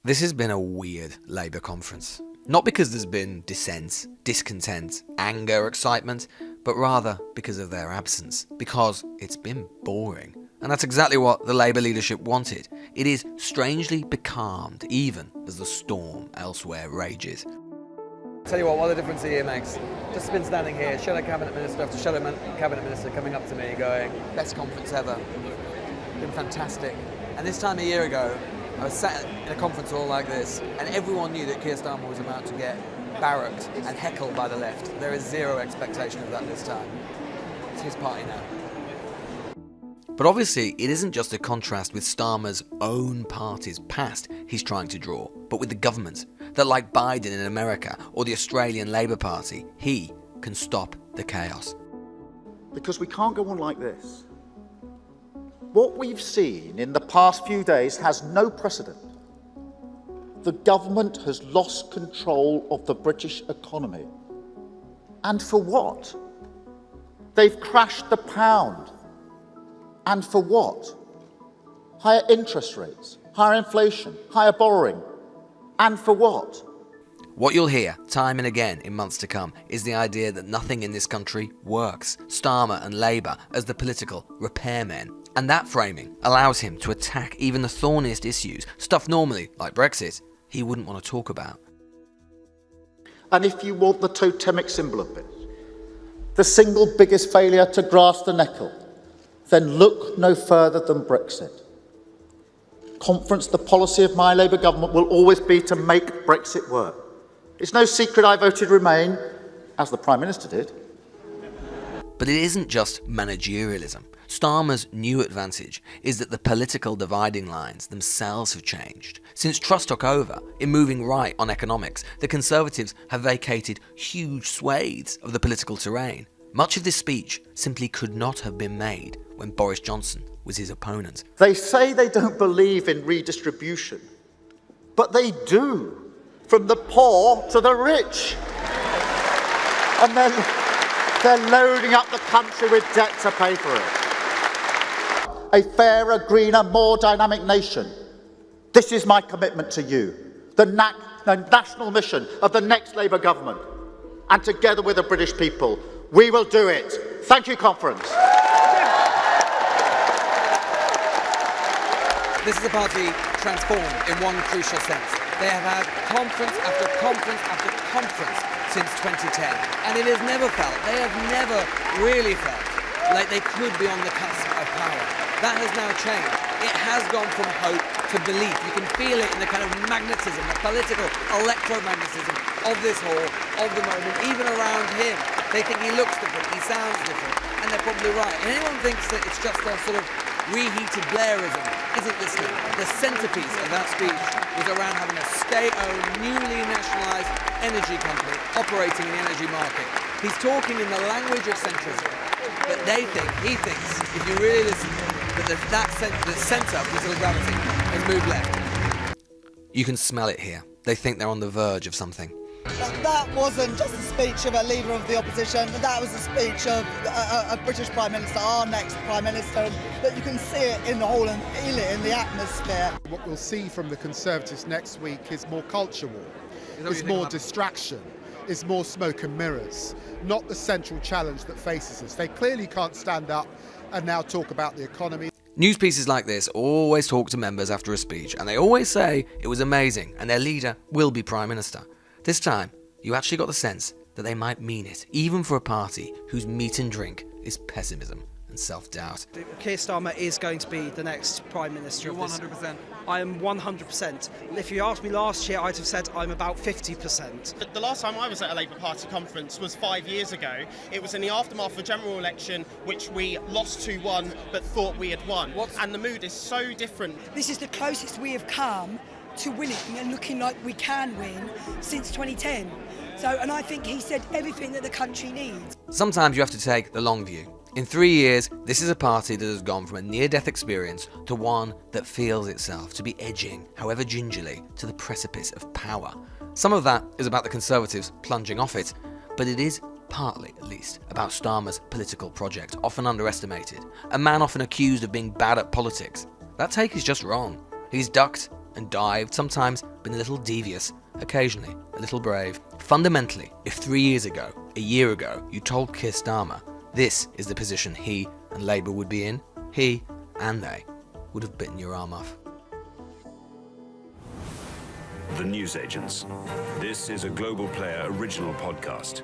This has been a weird Labour conference. Not because there's been dissent, discontent, anger, excitement, but rather because of their absence. Because it's been boring. And that's exactly what the Labour leadership wanted. It is strangely becalmed, even as the storm elsewhere rages. Tell you what the difference a year makes. Just been standing here, shadow cabinet minister after shadow cabinet minister coming up to me going, best conference ever. Been fantastic. And this time a year ago, I was sat in a conference hall like this, and everyone knew that Keir Starmer was about to get barracked and heckled by the left. There is zero expectation of that this time. It's his party now. But obviously, it isn't just a contrast with Starmer's own party's past he's trying to draw, but with the government, that like Biden in America or the Australian Labour Party, he can stop the chaos. Because we can't go on like this. What we've seen in the past few days has no precedent. The government has lost control of the British economy. And for what? They've crashed the pound. And for what? Higher interest rates, higher inflation, higher borrowing. And for what? What you'll hear time and again in months to come is the idea that nothing in this country works. Starmer and Labour as the political repairmen. And that framing allows him to attack even the thorniest issues, stuff normally, like Brexit, he wouldn't want to talk about. And if you want the totemic symbol of it, the single biggest failure to grasp the nettle, then look no further than Brexit. Conference, the policy of my Labour government will always be to make Brexit work. It's no secret I voted Remain, as the Prime Minister did. But it isn't just managerialism. Starmer's new advantage is that the political dividing lines themselves have changed. Since Truss took over, in moving right on economics, the Conservatives have vacated huge swathes of the political terrain. Much of this speech simply could not have been made when Boris Johnson was his opponent. They say they don't believe in redistribution, but they do, from the poor to the rich. And then they're loading up the country with debt to pay for it. A fairer, greener, more dynamic nation. This is my commitment to you, the national mission of the next Labour government. And together with the British people, we will do it. Thank you, conference. This is a party transformed in one crucial sense. They have had conference after conference after conference since 2010. And it has never felt, they have never really felt like they could be on the cusp of power. That has now changed. It has gone from hope to belief. You can feel it in the kind of magnetism, the political electromagnetism of this hall, of the moment, even around him. They think he looks different, he sounds different, and they're probably right. And anyone thinks that it's just a sort of reheated Blairism isn't listening. The centrepiece of that speech was around having a state-owned, newly nationalised energy company operating in the energy market. He's talking in the language of centrism, but he thinks, if you really listen, that the centre of political gravity has moved left. You can smell it here. They think they're on the verge of something. That wasn't just a speech of a leader of the opposition, that was a speech of a British Prime Minister, our next Prime Minister, that you can see it in the hall and feel it in the atmosphere. What we'll see from the Conservatives next week is more culture war, is more distraction, is more smoke and mirrors, not the central challenge that faces us. They clearly can't stand up and now talk about the economy. News pieces like this always talk to members after a speech, and they always say it was amazing and their leader will be Prime Minister. This time, you actually got the sense that they might mean it, even for a party whose meat and drink is pessimism and self-doubt. Keir Starmer is going to be the next Prime Minister. You're 100%. I am 100%. If you asked me last year, I'd have said I'm about 50%. The last time I was at a Labour Party conference was 5 years ago. It was in the aftermath of a general election, which we lost 2-1, but thought we had won. And the mood is so different. This is the closest we have come to winning and looking like we can win since 2010. And I think he said everything that the country needs. Sometimes you have to take the long view. In 3 years, this is a party that has gone from a near-death experience to one that feels itself to be edging, however gingerly, to the precipice of power. Some of that is about the Conservatives plunging off it, but it is partly, at least, about Starmer's political project, often underestimated. A man often accused of being bad at politics. That take is just wrong. He's ducked and dived, sometimes been a little devious, occasionally a little brave. Fundamentally, if 3 years ago, a year ago, you told Keir Starmer this is the position he and Labour would be in, he and they would have bitten your arm off. The Newsagents. This is a Global Player original podcast.